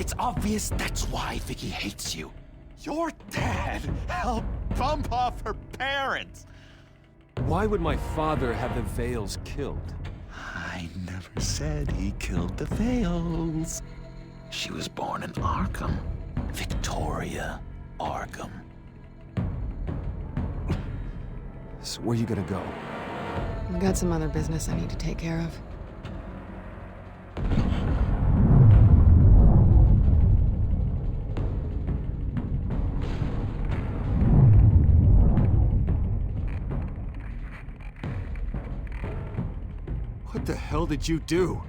It's obvious that's why Vicky hates you. Your dad helped bump off her parents. Why would my father have the Vales killed? I never said he killed the Vales. She was born in Arkham. Victoria Arkham. So where you gonna go? I've got some other business I need to take care of. What the hell did you do?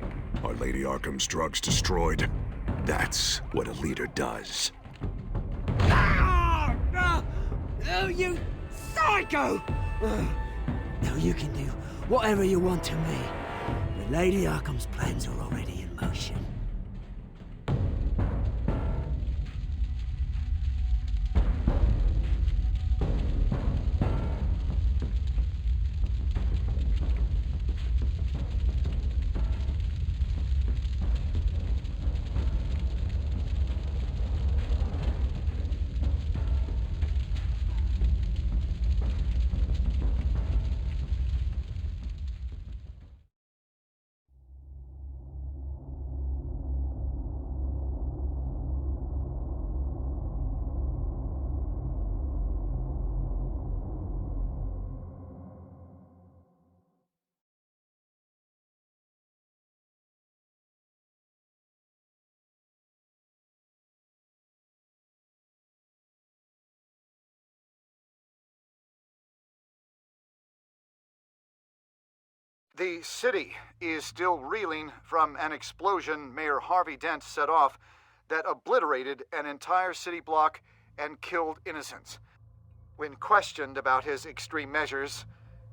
Are Lady Arkham's drugs destroyed? That's what a leader does. Oh, you psycho! Now you can do whatever you want to me. But Lady Arkham's plans are already in motion. The city is still reeling from an explosion Mayor Harvey Dent set off that obliterated an entire city block and killed innocents. When questioned about his extreme measures,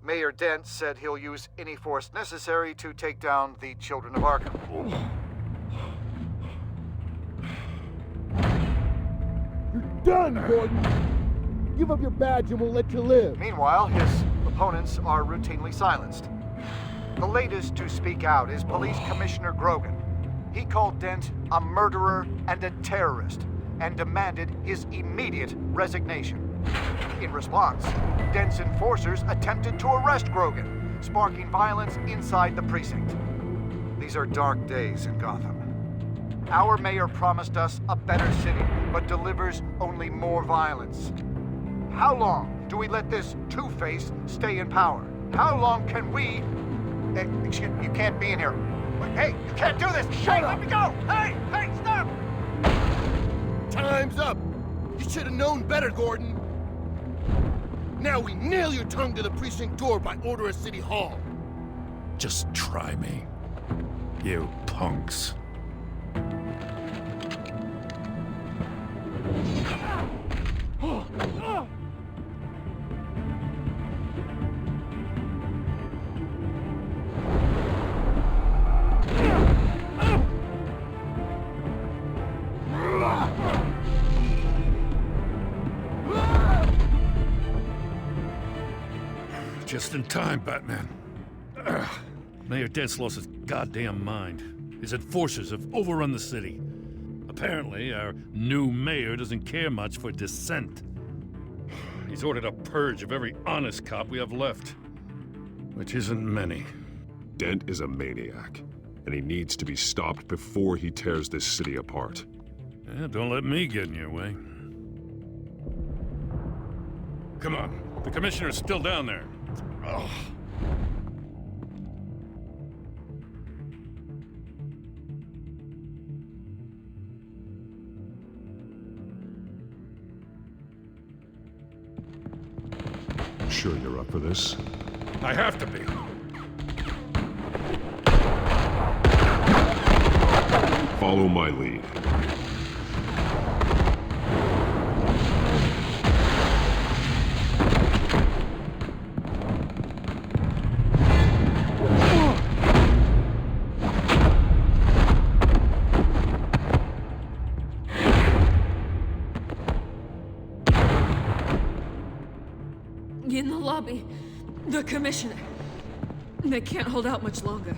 Mayor Dent said he'll use any force necessary to take down the children of Arkham. You're done, Gordon! Give up your badge and we'll let you live. Meanwhile, his opponents are routinely silenced. The latest to speak out is Police Commissioner Grogan. He called Dent a murderer and a terrorist and demanded his immediate resignation. In response, Dent's enforcers attempted to arrest Grogan, sparking violence inside the precinct. These are dark days in Gotham. Our mayor promised us a better city, but delivers only more violence. How long do we let this two-face stay in power? How long can we... Excuse me, you can't be in here. Hey, you can't do this! Shut up! Let me go! Hey, stop! Time's up! You should have known better, Gordon. Now we nail your tongue to the precinct door by order of City Hall. Just try me, you punks. Just in time, Batman. Mayor Dent's lost his goddamn mind. His enforcers have overrun the city. Apparently, our new mayor doesn't care much for dissent. He's ordered a purge of every honest cop we have left. Which isn't many. Dent is a maniac, and he needs to be stopped before he tears this city apart. Yeah, don't let me get in your way. Come on, the commissioner's still down there. Ugh. Sure you're up for this? I have to be. Follow my lead. In the lobby, the commissioner. They can't hold out much longer.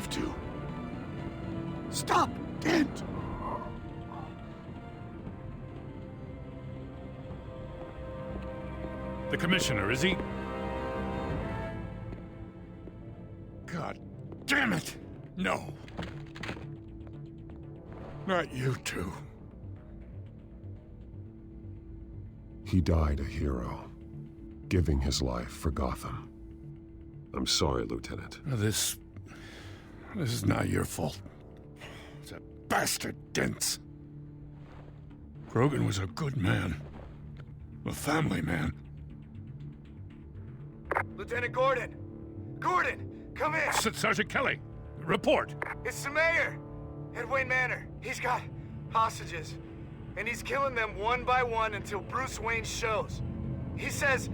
have to. Stop, Dent! The commissioner, is he? God damn it! No. Not you two. He died a hero, giving his life for Gotham. I'm sorry, Lieutenant. This is not your fault. It's a bastard Dent's. Grogan was a good man. A family man. Lieutenant Gordon! Gordon, come in! Sergeant Kelly, report. It's the mayor! At Wayne Manor. He's got hostages. And he's killing them one by one until Bruce Wayne shows. He says...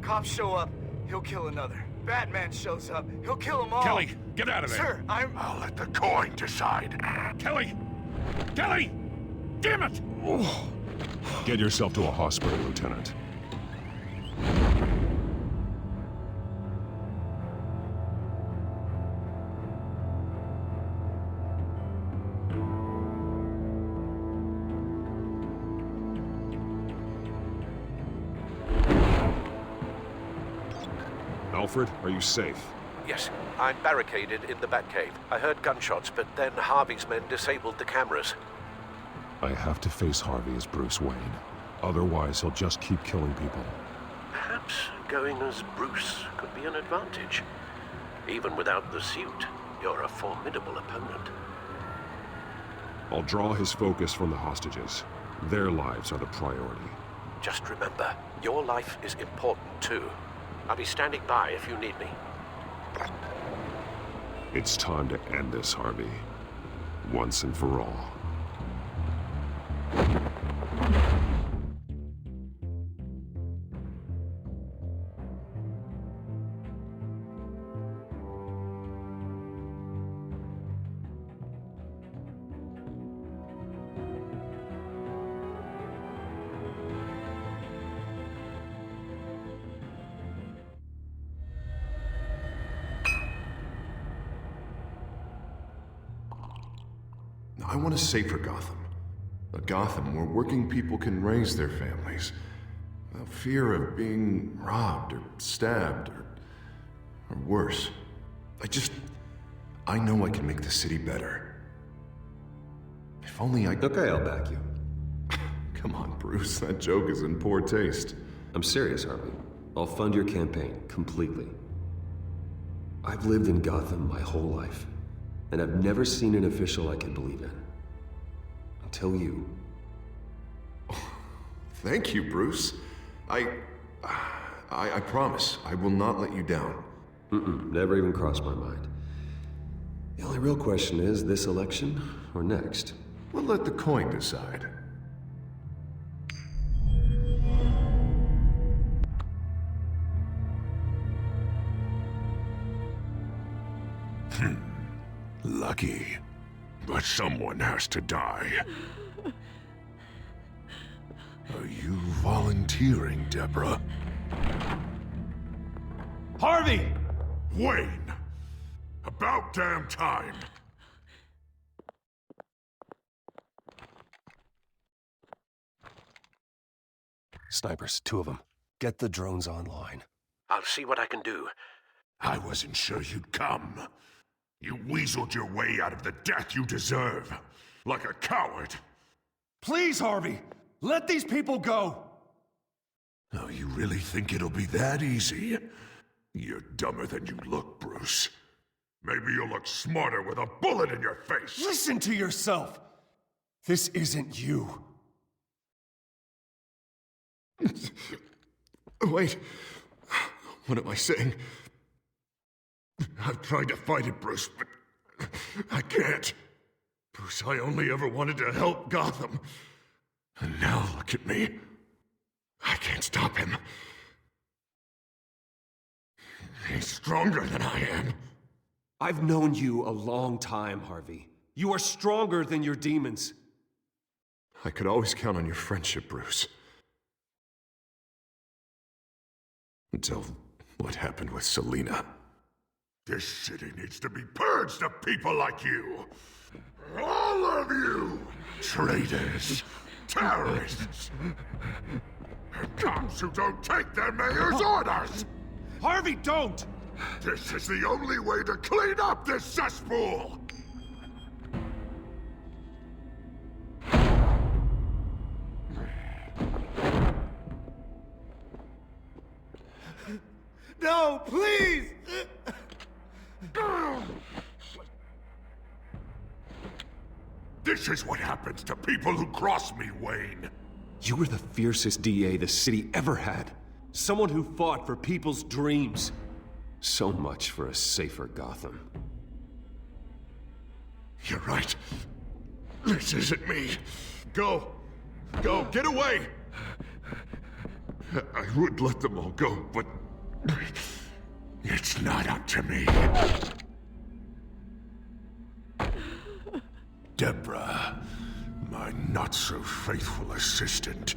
Cops show up, he'll kill another. Batman shows up, he'll kill them all. Kelly, get out of there. Sir, I'll let the coin decide. Kelly! Kelly! Damn it! Get yourself to a hospital, Lieutenant. Alfred, are you safe? Yes, I'm barricaded in the Batcave. I heard gunshots, but then Harvey's men disabled the cameras. I have to face Harvey as Bruce Wayne. Otherwise, he'll just keep killing people. Perhaps going as Bruce could be an advantage. Even without the suit, you're a formidable opponent. I'll draw his focus from the hostages. Their lives are the priority. Just remember, your life is important too. I'll be standing by if you need me. It's time to end this, Harvey. Once and for all. I want a safer Gotham. A Gotham where working people can raise their families without fear of being robbed or stabbed or worse. I know I can make the city better. If only I... Okay, I'll back you. Come on, Bruce, that joke is in poor taste. I'm serious, Harvey. I'll fund your campaign, completely. I've lived in Gotham my whole life, and I've never seen an official I can believe in. Until you. Thank you, Bruce. I promise, I will not let you down. Never even crossed my mind. The only real question is, this election or next? We'll let the coin decide. Lucky. But someone has to die. Are you volunteering, Deborah? Harvey! Wayne! About damn time! Snipers, 2 of them. Get the drones online. I'll see what I can do. I wasn't sure you'd come. You weaseled your way out of the death you deserve. Like a coward. Please, Harvey! Let these people go! Oh, you really think it'll be that easy? You're dumber than you look, Bruce. Maybe you'll look smarter with a bullet in your face. Listen to yourself! This isn't you. Wait. What am I saying? I've tried to fight it, Bruce, but I can't. Bruce, I only ever wanted to help Gotham. And now look at me. I can't stop him. He's stronger than I am. I've known you a long time, Harvey. You are stronger than your demons. I could always count on your friendship, Bruce. Until what happened with Selina. This city needs to be purged of people like you. All of you! Traitors, terrorists, and cops who don't take their mayor's orders! Harvey, don't! This is the only way to clean up this cesspool! No, please! This is what happens to people who cross me, Wayne. You were the fiercest DA the city ever had. Someone who fought for people's dreams. So much for a safer Gotham. You're right. This isn't me. Go. Go, get away! I would let them all go, but it's not up to me. Deborah, my not-so-faithful assistant.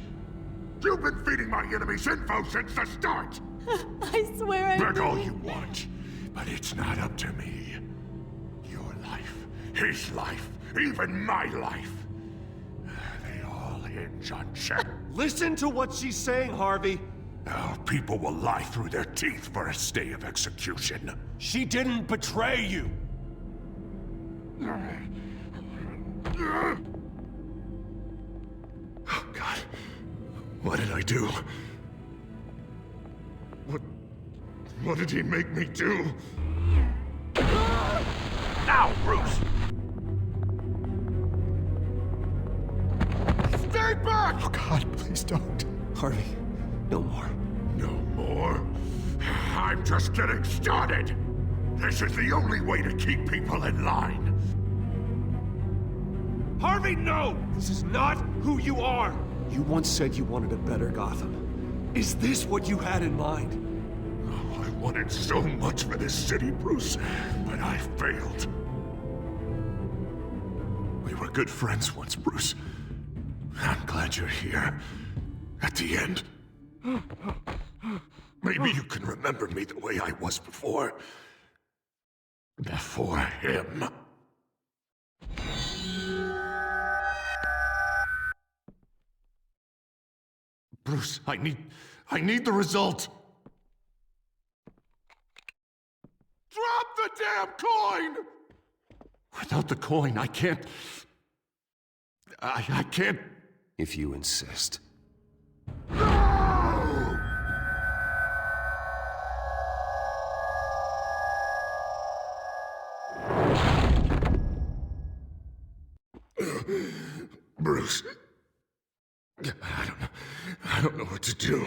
You've been feeding my enemies info since the start! I swear I Beg all you want, but it's not up to me. Your life, his life, even my life. They all hinge on check. Listen to what she's saying, Harvey. Now, people will lie through their teeth for a stay of execution. She didn't betray you. Oh, God. What did I do? What did he make me do? Now, Bruce! Stay back! Oh, God, please don't. Harvey, no more. No more? I'm just getting started! This is the only way to keep people in line. Harvey, no! This is not who you are! You once said you wanted a better Gotham. Is this what you had in mind? Oh, I wanted so much for this city, Bruce, but I failed. We were good friends once, Bruce. I'm glad you're here. At the end. Maybe you can remember me the way I was before. Before him. Bruce, I need the result. Drop the damn coin! Without the coin, I can't... I can't... If you insist. No! Bruce... I don't know what to do.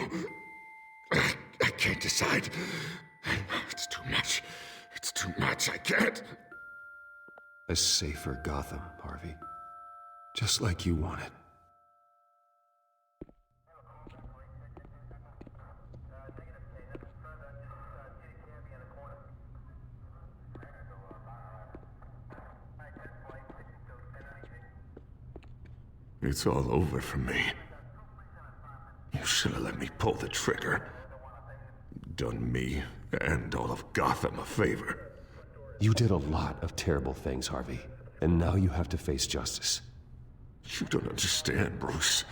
I can't decide. It's too much. It's too much. I can't. A safer Gotham, Harvey. Just like you wanted. It's all over for me. You should have let me pull the trigger. Done me and all of Gotham a favor. You did a lot of terrible things, Harvey. And now you have to face justice. You don't understand, Bruce.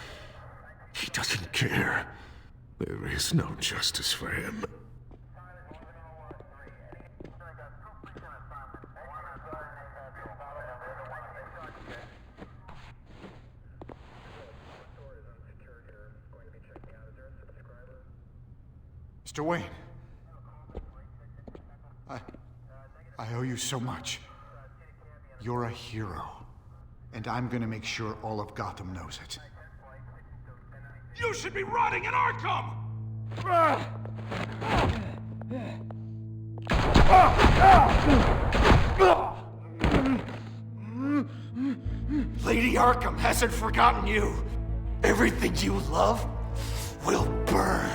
He doesn't care. There is no justice for him. Mr. Wayne, I owe you so much. You're a hero, and I'm gonna make sure all of Gotham knows it. You should be rotting in Arkham! Lady Arkham hasn't forgotten you. Everything you love will burn.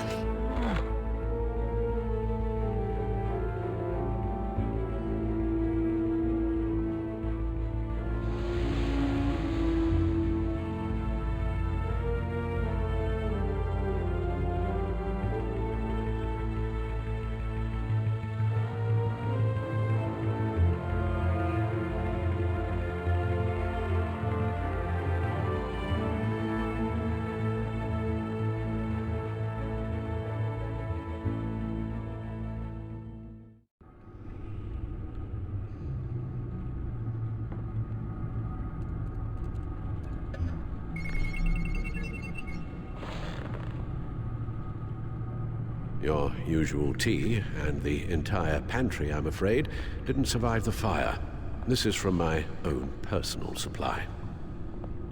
Your usual tea and the entire pantry, I'm afraid, didn't survive the fire. This is from my own personal supply.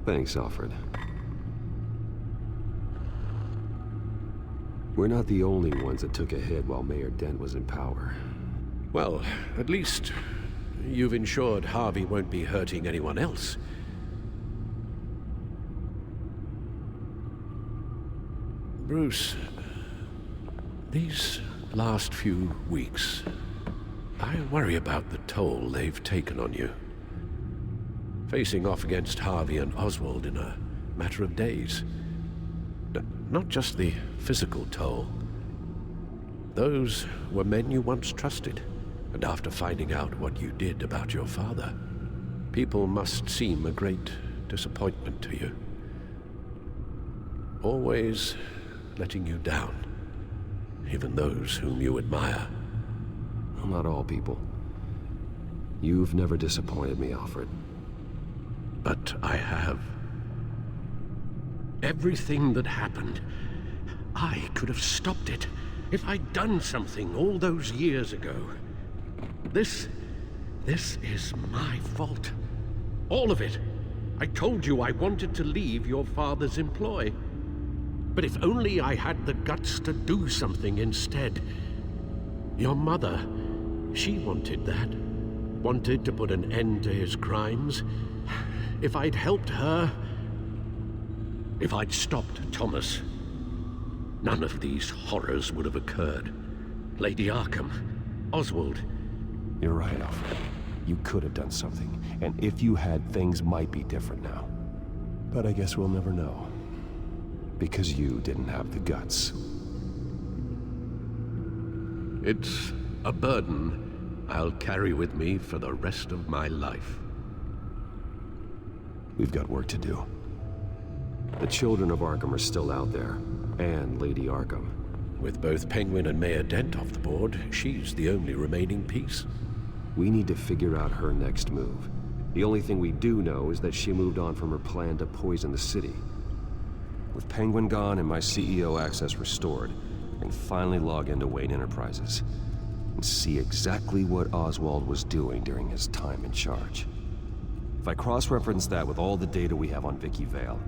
Thanks, Alfred. We're not the only ones that took a hit while Mayor Dent was in power. Well, at least you've ensured Harvey won't be hurting anyone else. Bruce, these last few weeks, I worry about the toll they've taken on you. Facing off against Harvey and Oswald in a matter of days. Not just the physical toll. Those were men you once trusted, and after finding out what you did about your father, people must seem a great disappointment to you. Always letting you down, even those whom you admire. Well, not all people. You've never disappointed me, Alfred. But I have. Everything that happened, I could have stopped it if I'd done something all those years ago. This is my fault. All of it. I told you I wanted to leave your father's employ. But if only I had the guts to do something instead. Your mother, she wanted that. Wanted to put an end to his crimes. If I'd helped her, if I'd stopped Thomas, none of these horrors would have occurred. Lady Arkham, Oswald. You're right, Alfred. You could have done something, and if you had, things might be different now. But I guess we'll never know. Because you didn't have the guts. It's a burden I'll carry with me for the rest of my life. We've got work to do. The children of Arkham are still out there, and Lady Arkham. With both Penguin and Mayor Dent off the board, she's the only remaining piece. We need to figure out her next move. The only thing we do know is that she moved on from her plan to poison the city. With Penguin gone and my CEO access restored, I can finally log into Wayne Enterprises and see exactly what Oswald was doing during his time in charge. If I cross-reference that with all the data we have on Vicky Vale,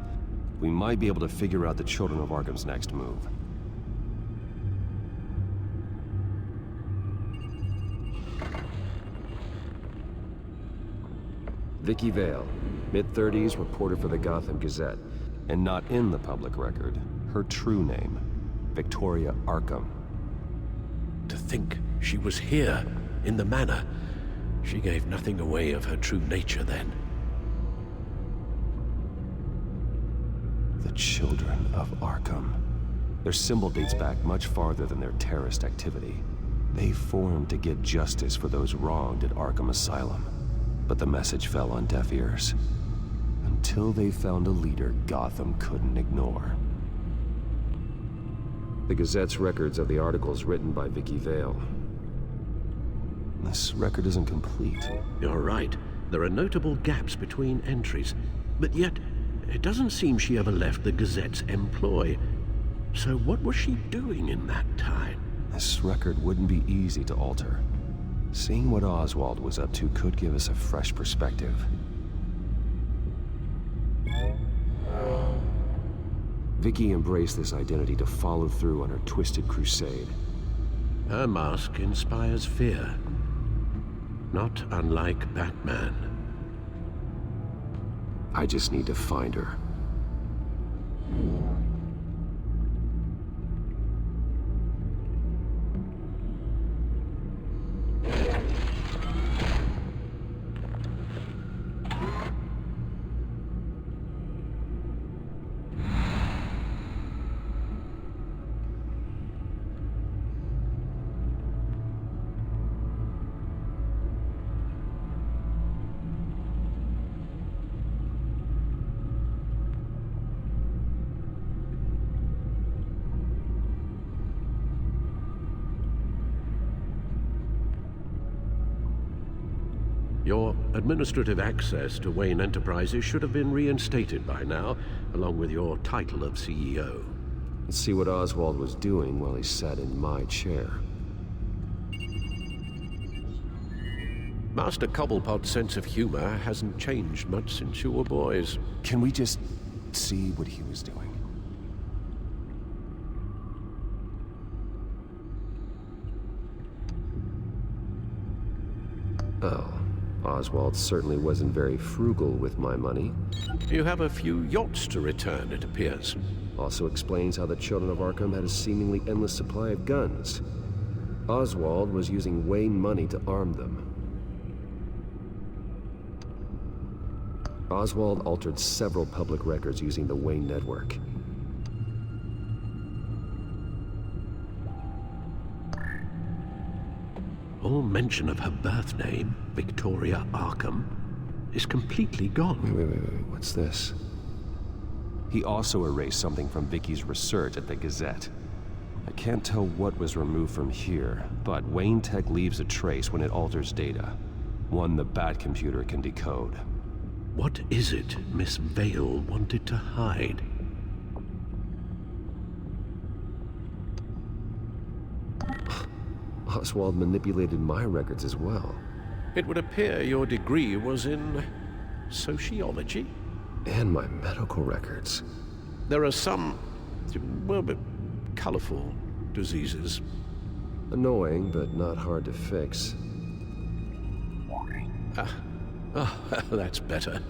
we might be able to figure out the Children of Arkham's next move. Vicky Vale, mid-30s, reporter for the Gotham Gazette, and not in the public record, her true name, Victoria Arkham. To think she was here, in the manor. She gave nothing away of her true nature then. The Children of Arkham. Their symbol dates back much farther than their terrorist activity. They formed to get justice for those wronged at Arkham Asylum. But the message fell on deaf ears. Until they found a leader Gotham couldn't ignore. The Gazette's records of the articles written by Vicky Vale. This record isn't complete. You're right. There are notable gaps between entries. But yet, it doesn't seem she ever left the Gazette's employ. So what was she doing in that time? This record wouldn't be easy to alter. Seeing what Oswald was up to could give us a fresh perspective. Vicky embraced this identity to follow through on her twisted crusade. Her mask inspires fear. Not unlike Batman. I just need to find her. Your administrative access to Wayne Enterprises should have been reinstated by now, along with your title of CEO. Let's see what Oswald was doing while he sat in my chair. Master Cobblepot's sense of humor hasn't changed much since you were boys. Can we just see what he was doing? Oh, Oswald certainly wasn't very frugal with my money. You have a few yachts to return, it appears. Also explains how the children of Arkham had a seemingly endless supply of guns. Oswald was using Wayne money to arm them. Oswald altered several public records using the Wayne network. All mention of her birth name, Victoria Arkham, is completely gone. Wait, what's this? He also erased something from Vicky's research at the Gazette. I can't tell what was removed from here, but Wayne Tech leaves a trace when it alters data. One the Bat computer can decode. What is it Miss Vale wanted to hide? Oswald manipulated my records as well. It would appear your degree was in sociology? And my medical records. There are some, well, but colorful diseases. Annoying, but not hard to fix. That's better.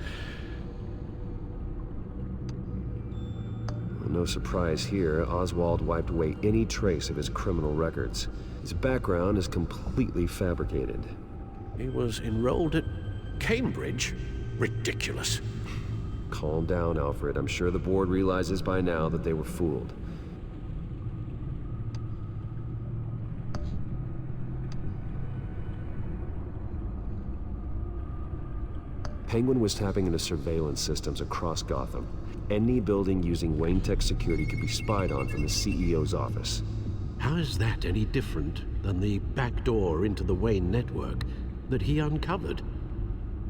No surprise here, Oswald wiped away any trace of his criminal records. His background is completely fabricated. He was enrolled at Cambridge? Ridiculous. Calm down, Alfred. I'm sure the board realizes by now that they were fooled. Penguin was tapping into surveillance systems across Gotham. Any building using Wayne Tech security could be spied on from the CEO's office. How is that any different than the back door into the Wayne network that he uncovered?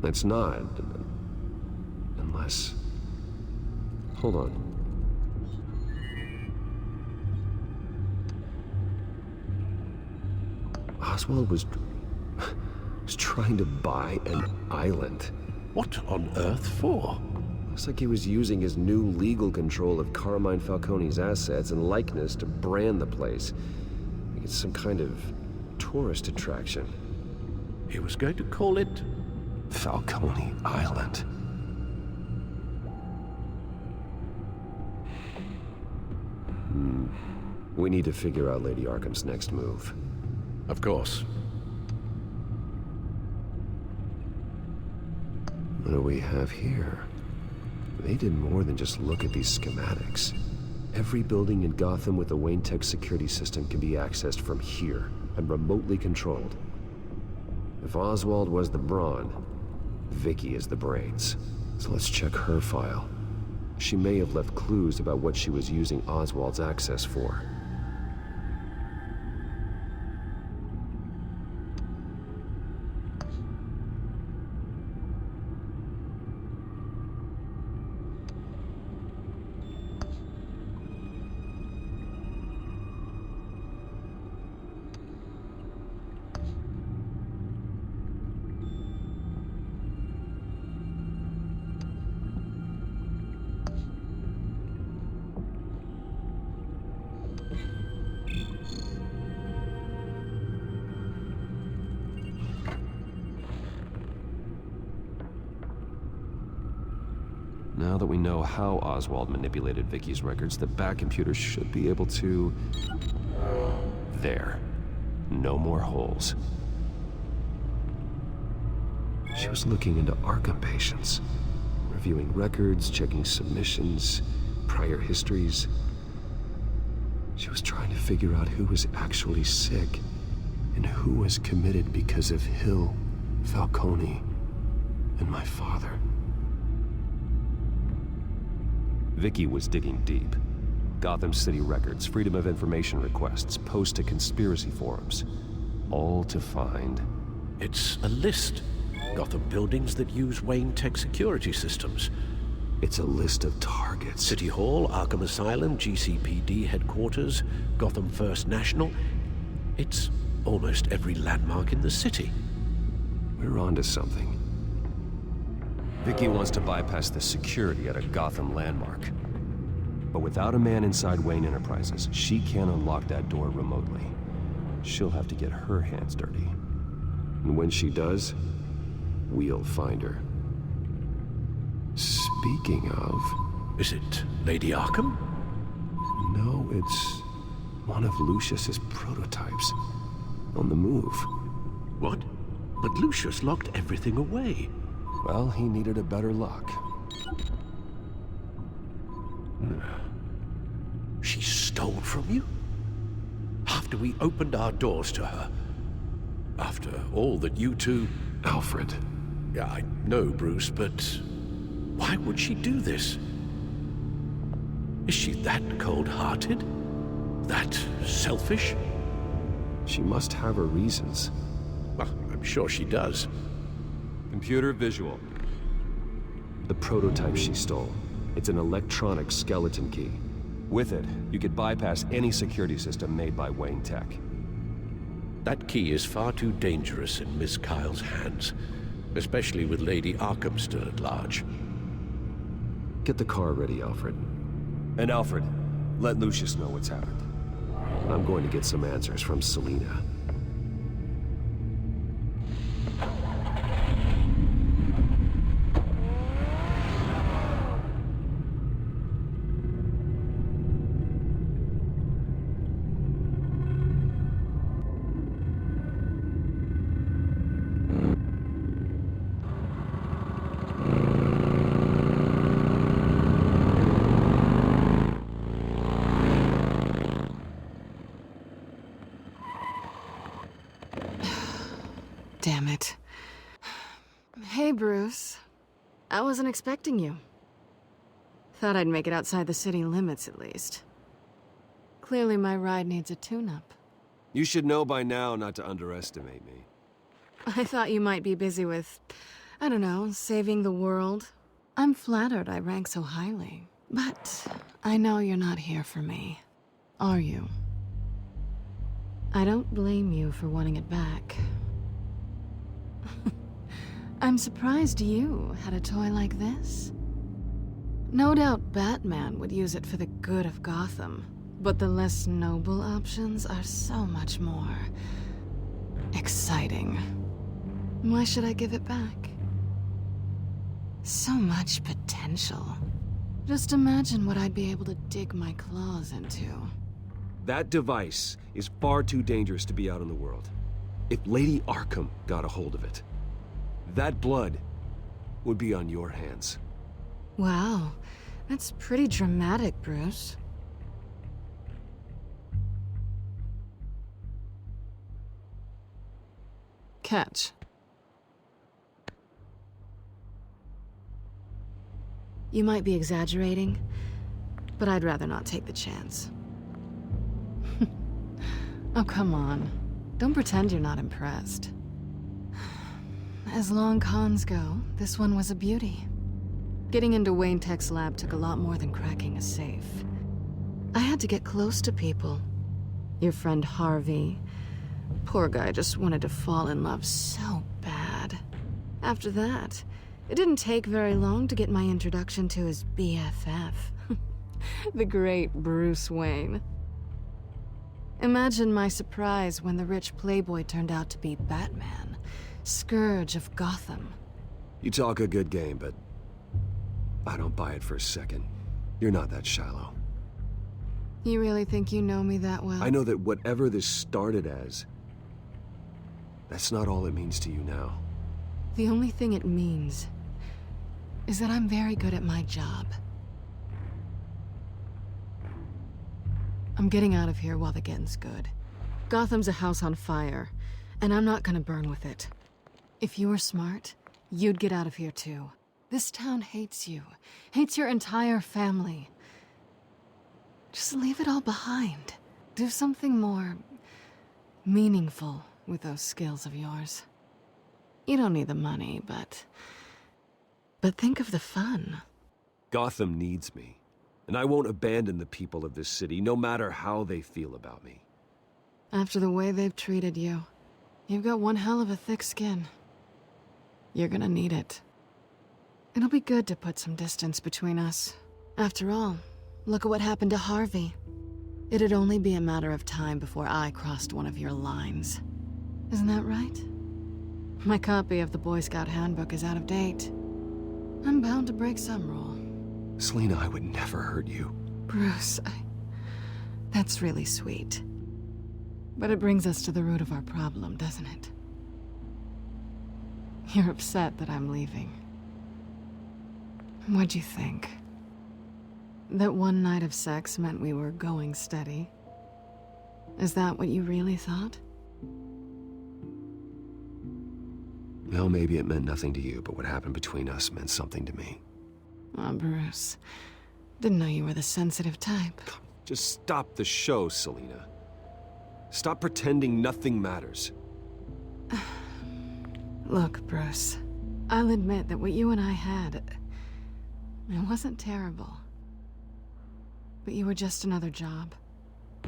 That's not. Unless... Hold on. Oswald was trying to buy an island. What on earth for? Looks like he was using his new legal control of Carmine Falcone's assets and likeness to brand the place. Like it's some kind of tourist attraction. He was going to call it... Falcone Island. We need to figure out Lady Arkham's next move. Of course. What do we have here? They did more than just look at these schematics. Every building in Gotham with a Wayne Tech security system can be accessed from here and remotely controlled. If Oswald was the brawn, Vicky is the brains. So let's check her file. She may have left clues about what she was using Oswald's access for. Now that we know how Oswald manipulated Vicky's records, the Bat computer should be able to... There. No more holes. She was looking into Arkham patients, reviewing records, checking submissions, prior histories. She was trying to figure out who was actually sick and who was committed because of Hill, Falcone, and my father. Vicky was digging deep. Gotham City records, Freedom of Information requests, posts to conspiracy forums. All to find... It's a list. Gotham buildings that use Wayne Tech security systems. It's a list of targets. City Hall, Arkham Asylum, GCPD headquarters, Gotham First National. It's almost every landmark in the city. We're onto something. Vicky wants to bypass the security at a Gotham landmark. But without a man inside Wayne Enterprises, she can't unlock that door remotely. She'll have to get her hands dirty. And when she does, we'll find her. Speaking of... Is it Lady Arkham? No, it's one of Lucius's prototypes. On the move. What? But Lucius locked everything away. Well, he needed a better lock. She stole from you? After we opened our doors to her? After all that you two... Alfred. Yeah, I know, Bruce, but... why would she do this? Is she that cold-hearted? That selfish? She must have her reasons. Well, I'm sure she does. Computer visual. The prototype she stole. It's an electronic skeleton key. With it, you could bypass any security system made by Wayne Tech. That key is far too dangerous in Miss Kyle's hands, especially with Lady Arkham still at large. Get the car ready, Alfred. And Alfred, let Lucius know what's happened. I'm going to get some answers from Selina. Damn it. Hey, Bruce. I wasn't expecting you. Thought I'd make it outside the city limits, at least. Clearly my ride needs a tune-up. You should know by now not to underestimate me. I thought you might be busy with, I don't know, saving the world. I'm flattered I rank so highly. But I know you're not here for me. Are you? I don't blame you for wanting it back. I'm surprised you had a toy like this. No doubt Batman would use it for the good of Gotham, but the less noble options are so much more exciting. Why should I give it back? So much potential. Just imagine what I'd be able to dig my claws into. That device is far too dangerous to be out in the world. If Lady Arkham got a hold of it, that blood would be on your hands. Wow, that's pretty dramatic, Bruce. Catch. You might be exaggerating, but I'd rather not take the chance. Oh, come on. Don't pretend you're not impressed. As long cons go, this one was a beauty. Getting into Wayne Tech's lab took a lot more than cracking a safe. I had to get close to people. Your friend Harvey. Poor guy just wanted to fall in love so bad. After that, it didn't take very long to get my introduction to his BFF. The great Bruce Wayne. Imagine my surprise when the rich playboy turned out to be Batman, Scourge of Gotham. You talk a good game, but I don't buy it for a second. You're not that shallow. You really think you know me that well? I know that whatever this started as, that's not all it means to you now. The only thing it means is that I'm very good at my job. I'm getting out of here while the getting's good. Gotham's a house on fire, and I'm not gonna burn with it. If you were smart, you'd get out of here too. This town hates you, hates your entire family. Just leave it all behind. Do something more meaningful with those skills of yours. You don't need the money, but think of the fun. Gotham needs me, and I won't abandon the people of this city, no matter how they feel about me. After the way they've treated you, you've got one hell of a thick skin. You're gonna need it. It'll be good to put some distance between us. After all, look at what happened to Harvey. It'd only be a matter of time before I crossed one of your lines. Isn't that right? My copy of the Boy Scout Handbook is out of date. I'm bound to break some rule. Selina, I would never hurt you. Bruce, that's really sweet. But it brings us to the root of our problem, doesn't it? You're upset that I'm leaving. What'd you think? That one night of sex meant we were going steady? Is that what you really thought? Well, maybe it meant nothing to you, but what happened between us meant something to me. Oh, Bruce. Didn't know you were the sensitive type. Just stop the show, Selina. Stop pretending nothing matters. Look, Bruce. I'll admit that what you and I had, it wasn't terrible. But you were just another job.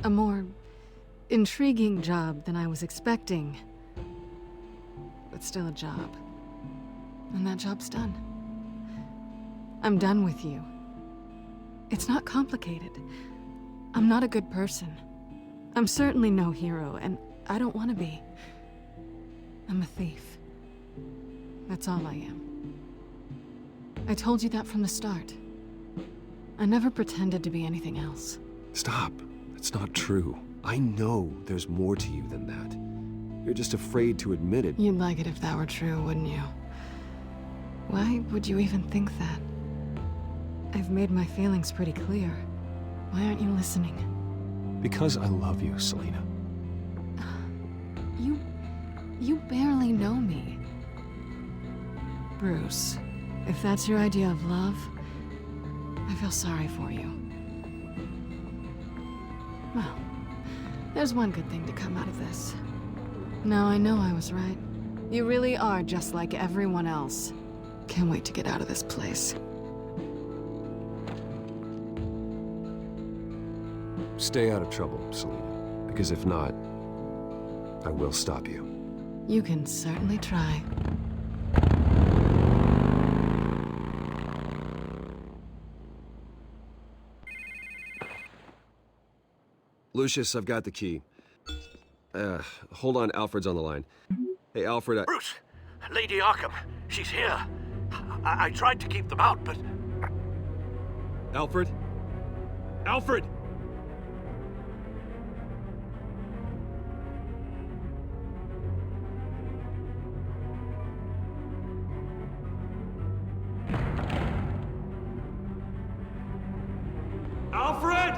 A more intriguing job than I was expecting. But still a job. And that job's done. I'm done with you. It's not complicated. I'm not a good person. I'm certainly no hero, and I don't want to be. I'm a thief. That's all I am. I told you that from the start. I never pretended to be anything else. Stop. That's not true. I know there's more to you than that. You're just afraid to admit it. You'd like it if that were true, wouldn't you? Why would you even think that? I've made my feelings pretty clear. Why aren't you listening? Because I love you, Selina. You barely know me. Bruce, if that's your idea of love, I feel sorry for you. Well, there's one good thing to come out of this. Now I know I was right. You really are just like everyone else. Can't wait to get out of this place. Stay out of trouble, Selina. Because if not, I will stop you. You can certainly try. Lucius, I've got the key. Hold on, Alfred's on the line. Hey, Alfred, Bruce! Lady Arkham, she's here. I tried to keep them out, but... Alfred? Alfred! Alfred!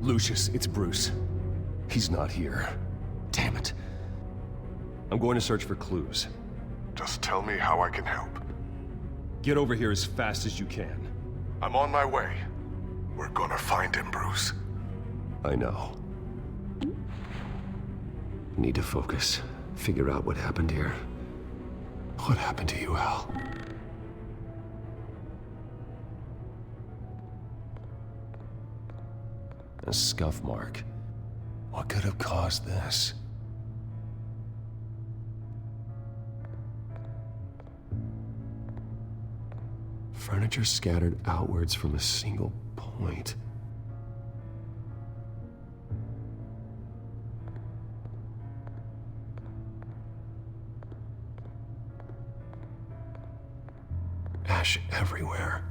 Lucius, it's Bruce. He's not here. Damn it. I'm going to search for clues. Just tell me how I can help. Get over here as fast as you can. I'm on my way. We're gonna find him, Bruce. I know. Need to focus. Figure out what happened here. What happened to you, Al? A scuff mark. What could have caused this? Furniture scattered outwards from a single point. Ash everywhere.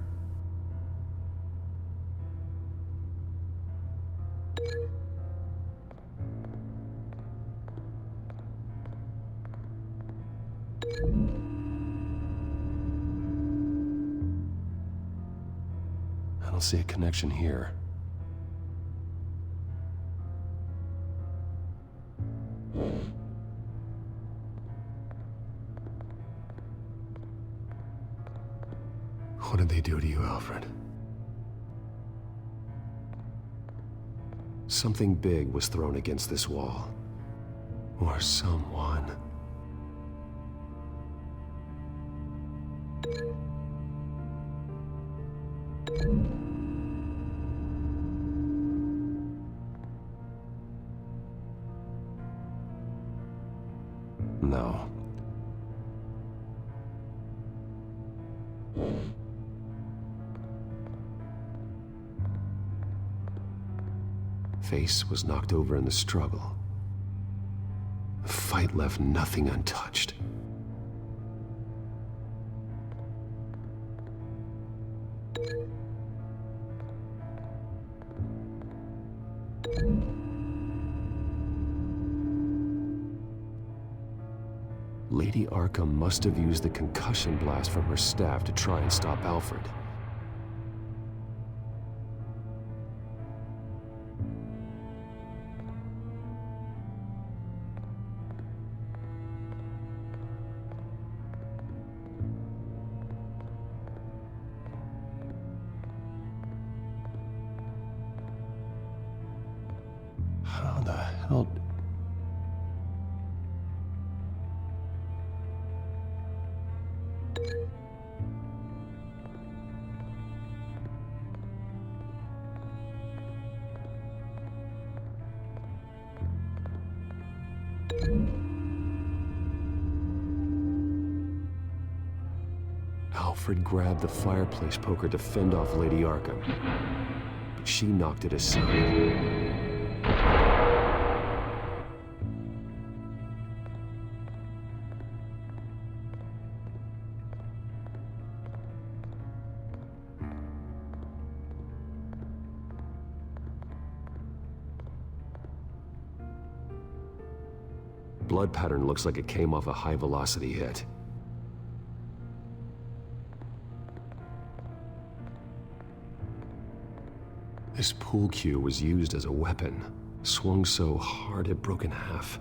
I don't see a connection here. What did they do to you, Alfred? Something big was thrown against this wall. Or someone. No. Face was knocked over in the struggle. The fight left nothing untouched. Lady Arkham must have used the concussion blast from her staff to try and stop Alfred. How the hell... Alfred grabbed the fireplace poker to fend off Lady Arkham, but she knocked it aside. Blood pattern looks like it came off a high-velocity hit. This pool cue was used as a weapon, swung so hard it broke in half.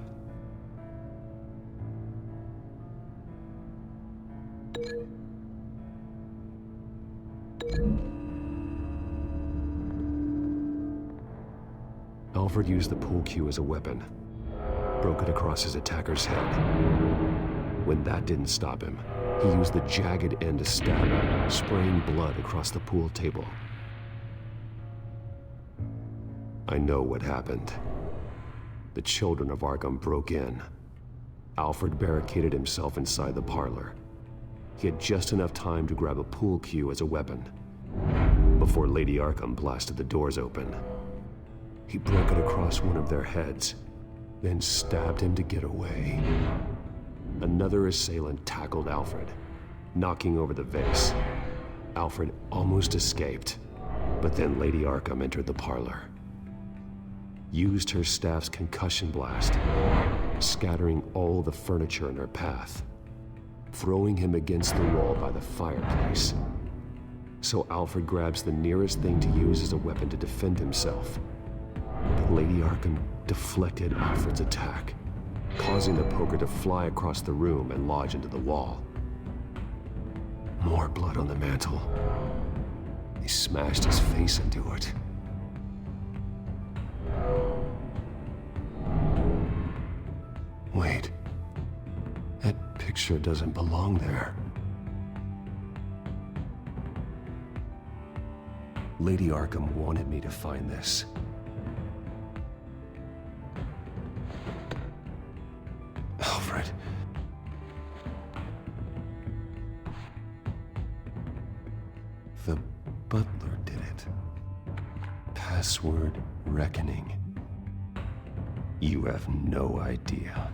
Alfred used the pool cue as a weapon, broke it across his attacker's head. When that didn't stop him, he used the jagged end to stab him, spraying blood across the pool table. I know what happened. The children of Arkham broke in. Alfred barricaded himself inside the parlor. He had just enough time to grab a pool cue as a weapon before Lady Arkham blasted the doors open. He broke it across one of their heads, then stabbed him to get away. Another assailant tackled Alfred, knocking over the vase. Alfred almost escaped, but then Lady Arkham entered the parlor, used her staff's concussion blast, scattering all the furniture in her path, throwing him against the wall by the fireplace. So Alfred grabs the nearest thing to use as a weapon to defend himself. But Lady Arkham deflected Alfred's attack, causing the poker to fly across the room and lodge into the wall. More blood on the mantle. He smashed his face into it. Wait. That picture doesn't belong there. Lady Arkham wanted me to find this. Alfred. The butler did it. Password reckoning. You have no idea.